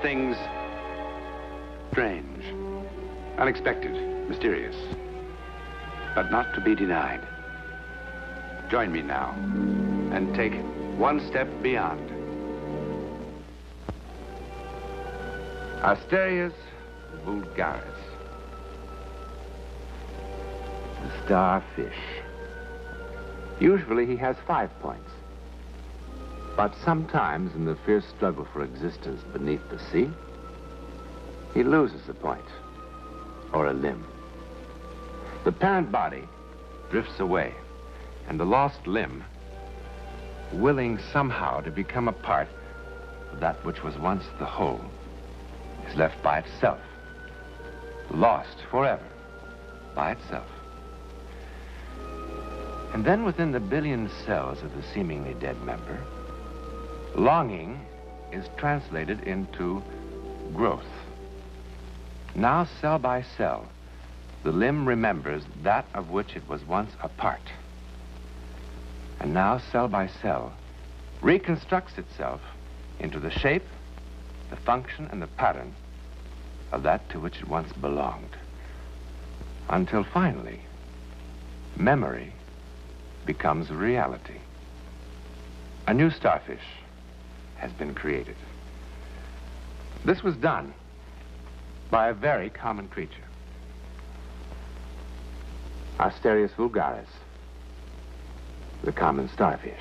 things strange, unexpected, mysterious, but not to be denied. Join me now and take one step beyond. Asterias vulgaris, the starfish. Usually he has 5 points. But sometimes in the fierce struggle for existence beneath the sea, he loses a point or a limb. The parent body drifts away, and the lost limb, willing somehow to become a part of that which was once the whole, is left by itself, lost forever by itself. And then within the billion cells of the seemingly dead member, longing is translated into growth. Now, cell by cell, the limb remembers that of which it was once a part. And now, cell by cell, reconstructs itself into the shape, the function, and the pattern of that to which it once belonged. Until finally, memory becomes a reality. A new starfish has been created. This was done by a very common creature, Asterias vulgaris, the common starfish.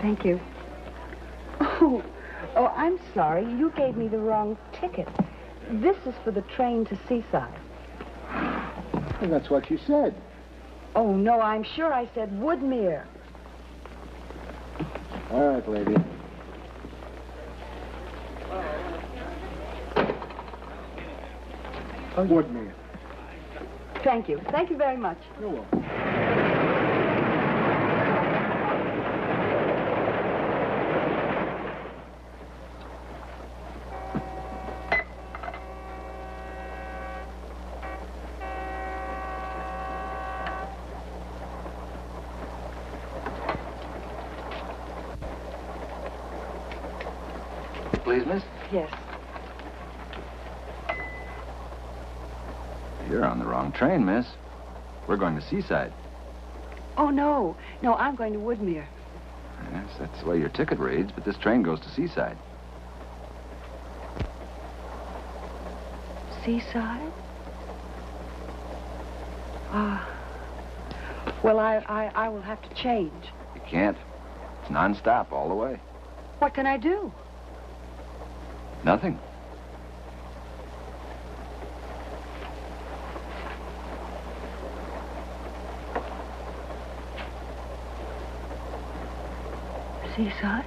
Thank you. Oh, I'm sorry. You gave me the wrong ticket. This is for the train to Seaside. Well, that's what you said. Oh, no, I'm sure I said Woodmere. All right, lady. Oh, Woodmere. Thank you. Thank you very much. You're welcome. Please, miss? Yes. You're on the wrong train, miss. We're going to Seaside. Oh, no. No, I'm going to Woodmere. Yes, that's the way your ticket reads, but this train goes to Seaside. Seaside? Well, I will have to change. You can't. It's non-stop all the way. What can I do? Nothing. Seaside?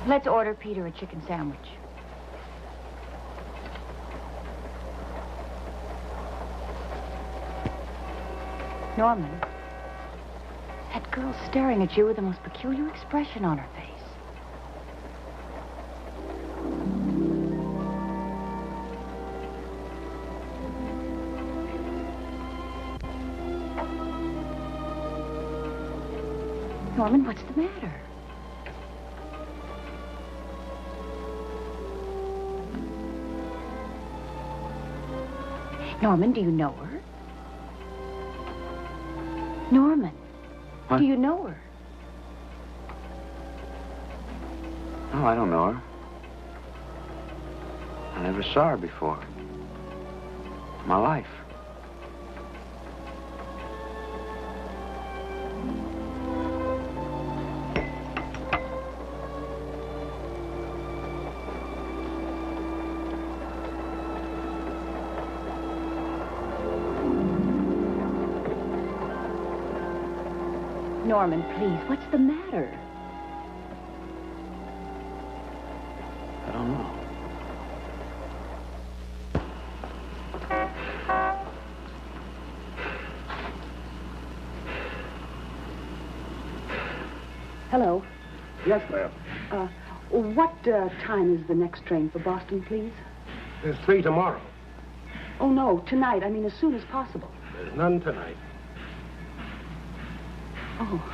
Let's order Peter a chicken sandwich. Norman, that girl's staring at you with the most peculiar expression on her face. Norman, what's the matter? Norman, do you know her? Norman, What? do you know her? No, I don't know her. I never saw her before. In my life. Norman, please, what's the matter? I don't know. Hello. Yes, ma'am. What time is the next train for Boston, please? There's 3 tomorrow. Oh, no, tonight. I mean, as soon as possible. There's none tonight. Oh.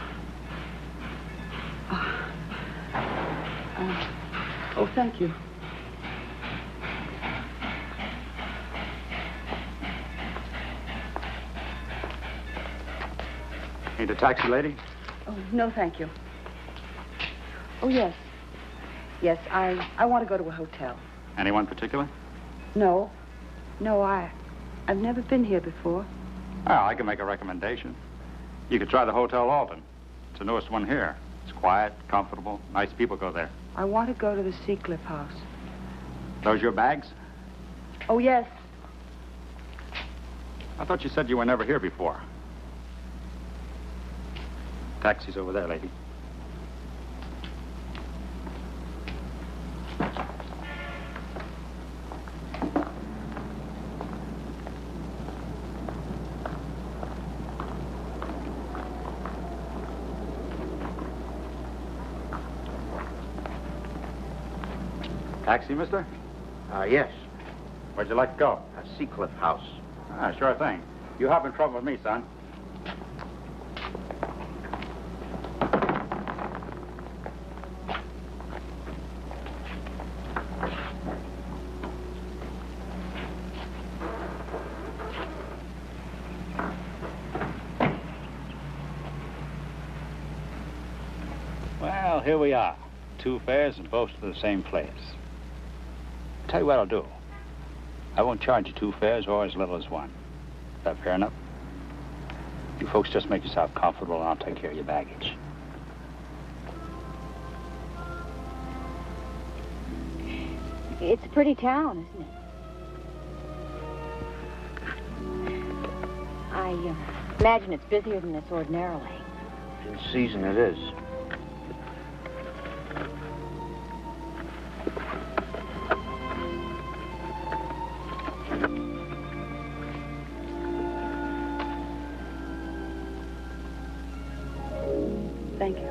Oh, thank you. Need a taxi, lady? Oh, no, thank you. Oh, yes. Yes, I want to go to a hotel. Anyone particular? No. No, I've never been here before. Well, I can make a recommendation. You could try the Hotel Alton. It's the newest one here. It's quiet, comfortable, nice people go there. I want to go to the Seacliff House. Those your bags? Oh, yes. I thought you said you were never here before. Taxi's over there, lady. Taxi, mister? Yes. Where'd you like to go? Seacliff House. Sure thing. You hop in trouble with me, son. Well, here we are. 2 fares and both to the same place. Tell you what I'll do. I won't charge you 2 fares or as little as 1. Is that fair enough? You folks just make yourself comfortable and I'll take care of your baggage. It's a pretty town, isn't it? I imagine it's busier than this ordinarily. In season it is. Thank you.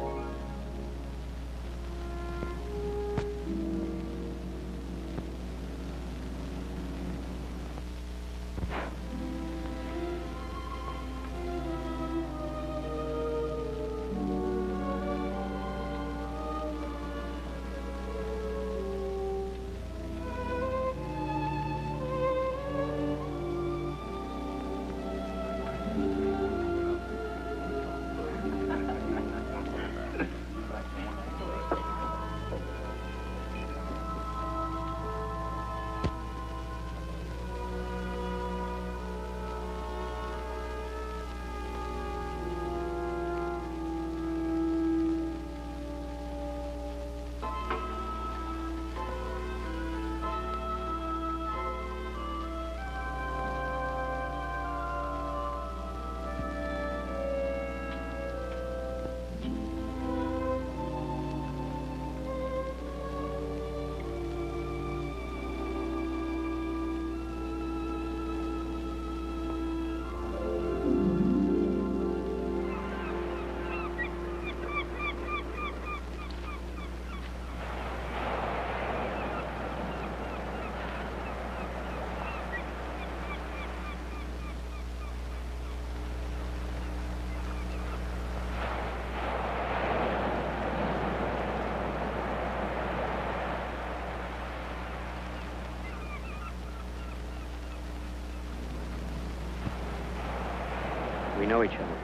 We know each other.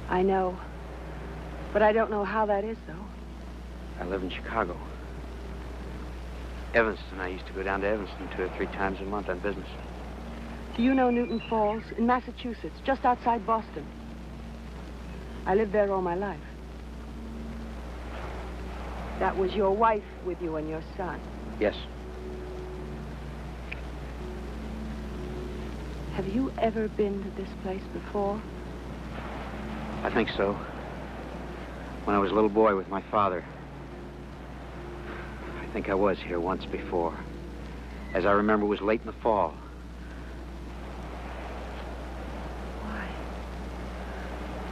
I know. But I don't know how that is, though. I live in Chicago. Evanston. I used to go down to Evanston 2 or 3 times a month on business. Do you know Newton Falls? In Massachusetts, just outside Boston. I lived there all my life. That was your wife with you and your son. Yes. Have you ever been to this place before? I think so. When I was a little boy with my father. I think I was here once before. As I remember, it was late in the fall.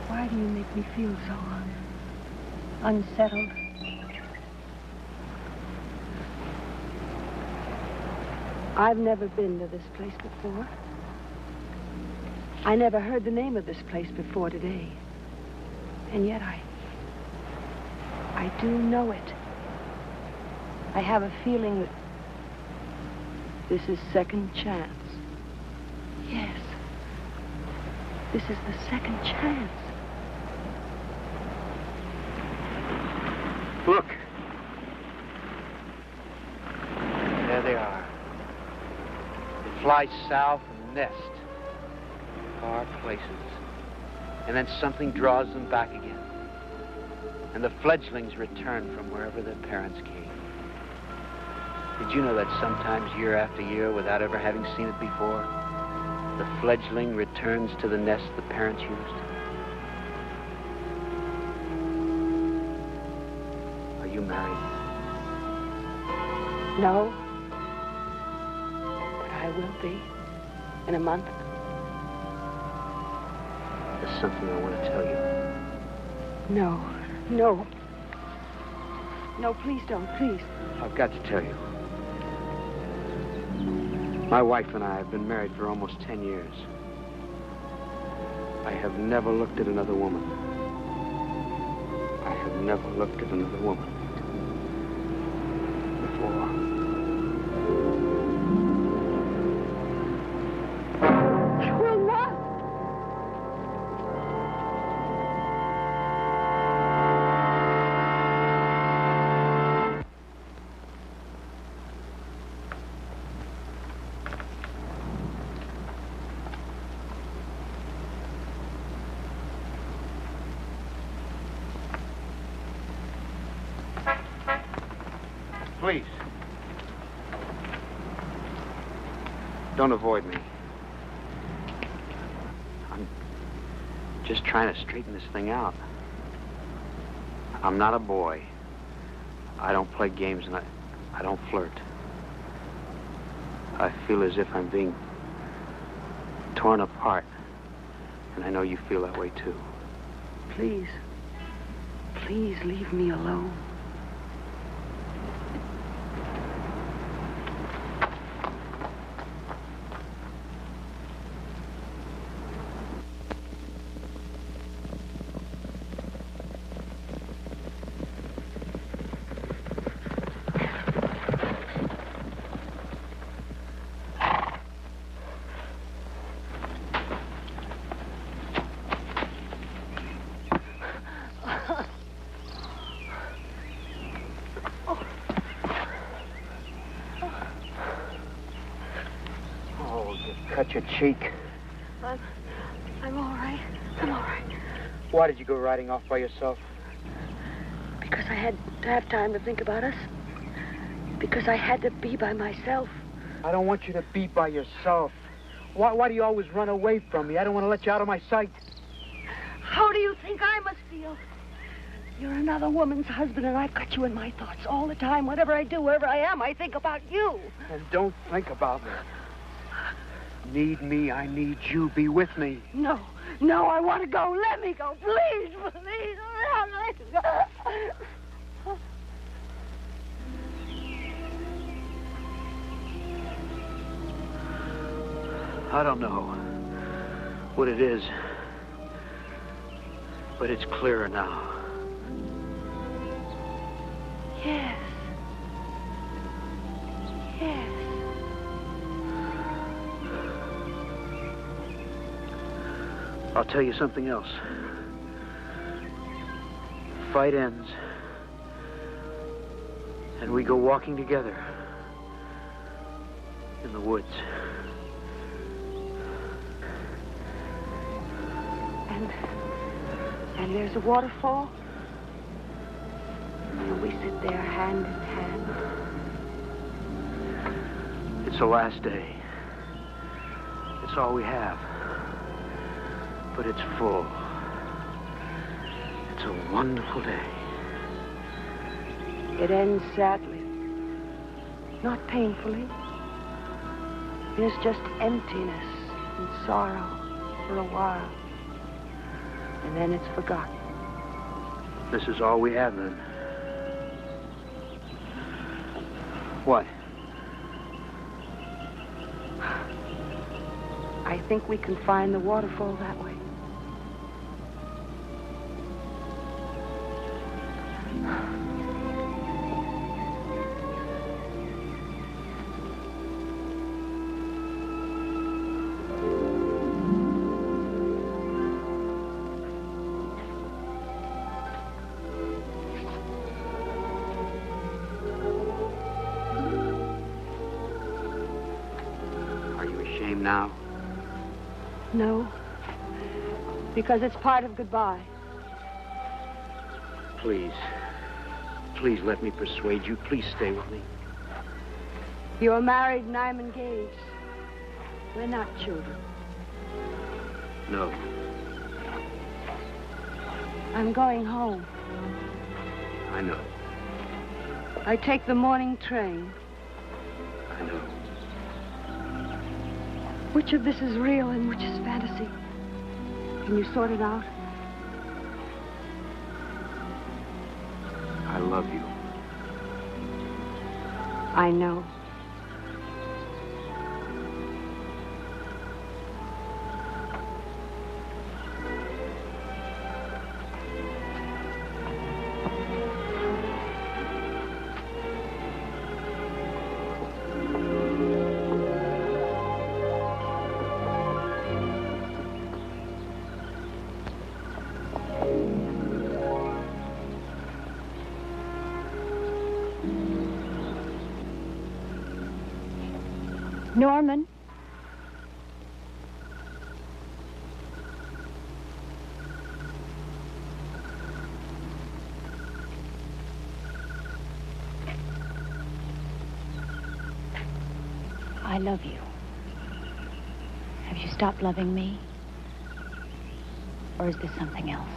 Why do you make me feel so unsettled? I've never been to this place before. I never heard the name of this place before today. And yet I do know it. I have a feeling that this is second chance. Yes. This is the second chance. Look. There they are. They fly south and nest. Far places. And then something draws them back again. And the fledglings return from wherever their parents came. Did you know that sometimes year after year, without ever having seen it before, the fledgling returns to the nest the parents used? Are you married? No. But I will be. In a month. There's something I want to tell you. No. No. No, please don't, please. I've got to tell you. My wife and I have been married for almost 10 years. I have never looked at another woman. I have never looked at another woman before. You will not. Please. Don't avoid me. I'm just trying to straighten this thing out. I'm not a boy. I don't play games and I don't flirt. I feel as if I'm being torn apart. And I know you feel that way too. Please. Please leave me alone. Cut your cheek. I'm all right. I'm all right. Why did you go riding off by yourself? Because I had to have time to think about us. Because I had to be by myself. I don't want you to be by yourself. Why do you always run away from me? I don't want to let you out of my sight. How do you think I must feel? You're another woman's husband, and I've got you in my thoughts all the time. Whatever I do, wherever I am, I think about you. And don't think about me. Need me, I need you. Be with me. No, I want to go. Let me go, please, please. Let me go. I don't know what it is, but it's clearer now. Yes. Yes. I'll tell you something else. The fight ends, and we go walking together in the woods. And there's a waterfall. And we sit there hand in hand. It's the last day. It's all we have. But it's full. It's a wonderful day. It ends sadly. Not painfully. There's just emptiness and sorrow for a while. And then it's forgotten. This is all we have, then. What? I think we can find the waterfall that way. Are you ashamed now? No. Because it's part of goodbye. Please. Please let me persuade you. Please stay with me. You're married and I'm engaged. We're not children. No. I'm going home. I know. I take the morning train. I know. Which of this is real and which is fantasy? Can you sort it out? I love you. I know. Norman? I love you. Have you stopped loving me? Or is this something else?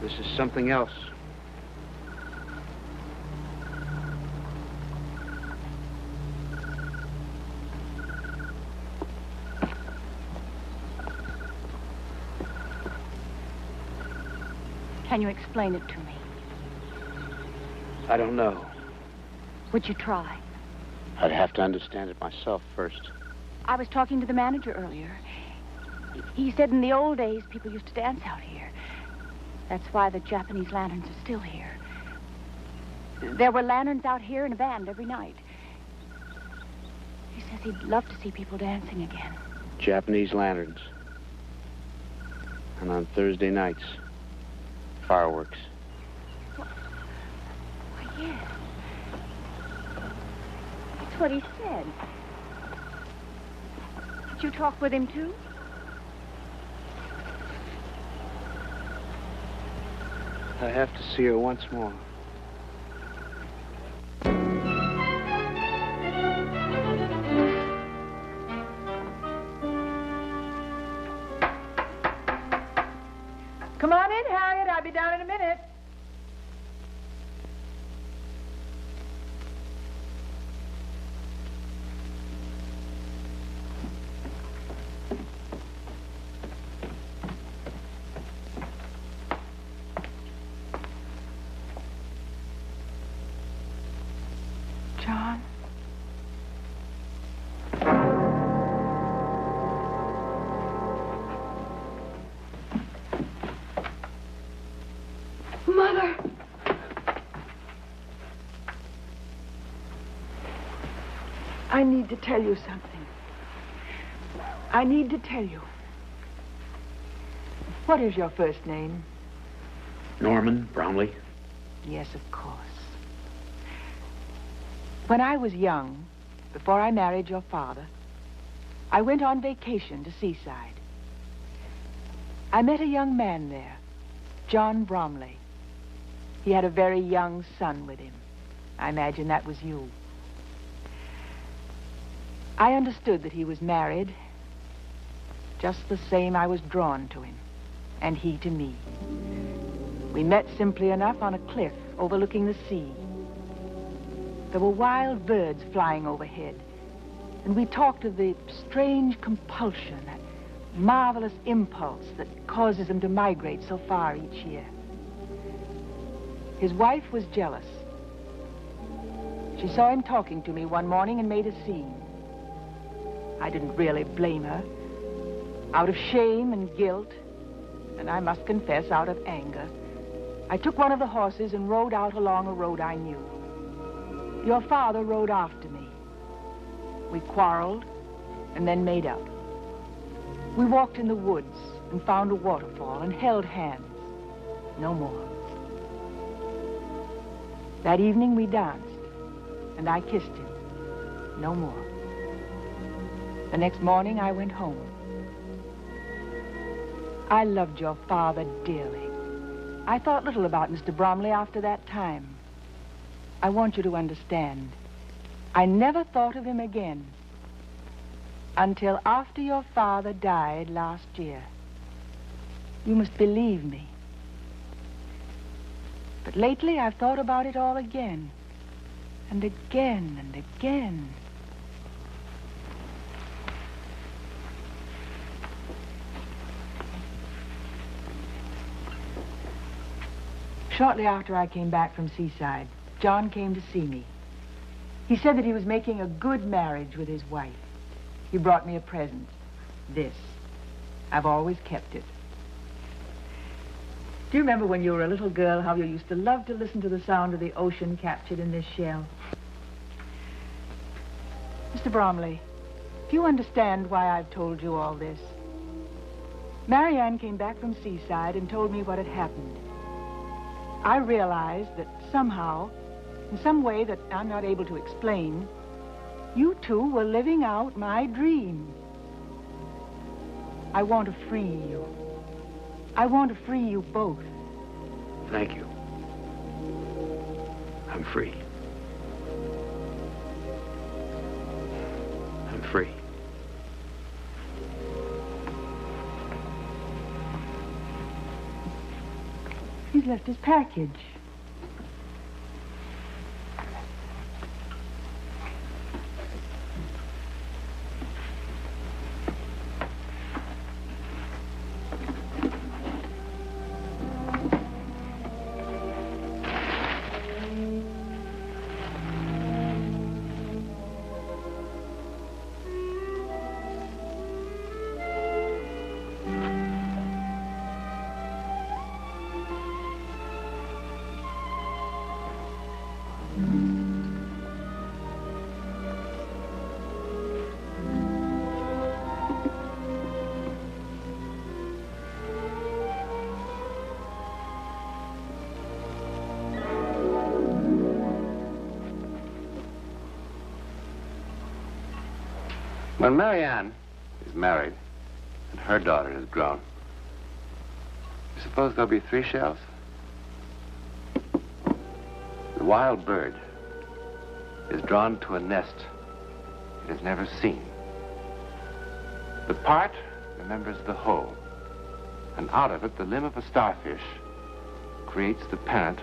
This is something else. Can you explain it to me? I don't know. Would you try? I'd have to understand it myself first. I was talking to the manager earlier. He said in the old days, people used to dance out here. That's why the Japanese lanterns are still here. There were lanterns out here in a band every night. He says he'd love to see people dancing again. Japanese lanterns. And on Thursday nights, fireworks. Why, yes. That's what he said. Did you talk with him, too? I have to see her once more. Come on in, Harriet. I'll be down in a minute. John? Mother! I need to tell you something. I need to tell you. What is your first name? Norman Bromley. Yes, of course. When I was young, before I married your father, I went on vacation to Seaside. I met a young man there, John Bromley. He had a very young son with him. I imagine that was you. I understood that he was married. Just the same, I was drawn to him. and he to me. We met simply enough on a cliff overlooking the sea. There were wild birds flying overhead, and we talked of the strange compulsion, that marvelous impulse that causes them to migrate so far each year. His wife was jealous. She saw him talking to me one morning and made a scene. I didn't really blame her. Out of shame and guilt, and I must confess, out of anger, I took one of the horses and rode out along a road I knew. Your father rode after me. We quarreled and then made up. We walked in the woods and found a waterfall and held hands. No more. That evening we danced, and I kissed him. No more. The next morning I went home. I loved your father dearly. I thought little about Mr. Bromley after that time. I want you to understand, I never thought of him again until after your father died last year. You must believe me. But lately I've thought about it all again, and again, and again. Shortly after I came back from Seaside, John came to see me. He said that he was making a good marriage with his wife. He brought me a present. This. I've always kept it. Do you remember when you were a little girl how you used to love to listen to the sound of the ocean captured in this shell? Mr. Bromley, do you understand why I've told you all this? Marianne came back from Seaside and told me what had happened. I realized that somehow, in some way that I'm not able to explain, you two were living out my dream. I want to free you. I want to free you both. Thank you. I'm free. I'm free. He's left his package. When Marianne is married and her daughter is grown, you suppose there'll be 3 shells? The wild bird is drawn to a nest it has never seen. The part remembers the whole, and out of it, the limb of a starfish creates the parent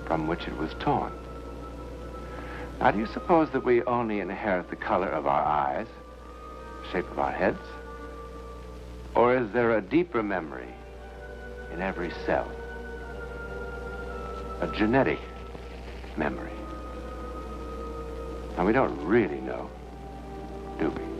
from which it was torn. Now, do you suppose that we only inherit the color of our eyes, shape of our heads? Or is there a deeper memory in every cell? A genetic memory. Now, we don't really know, do we?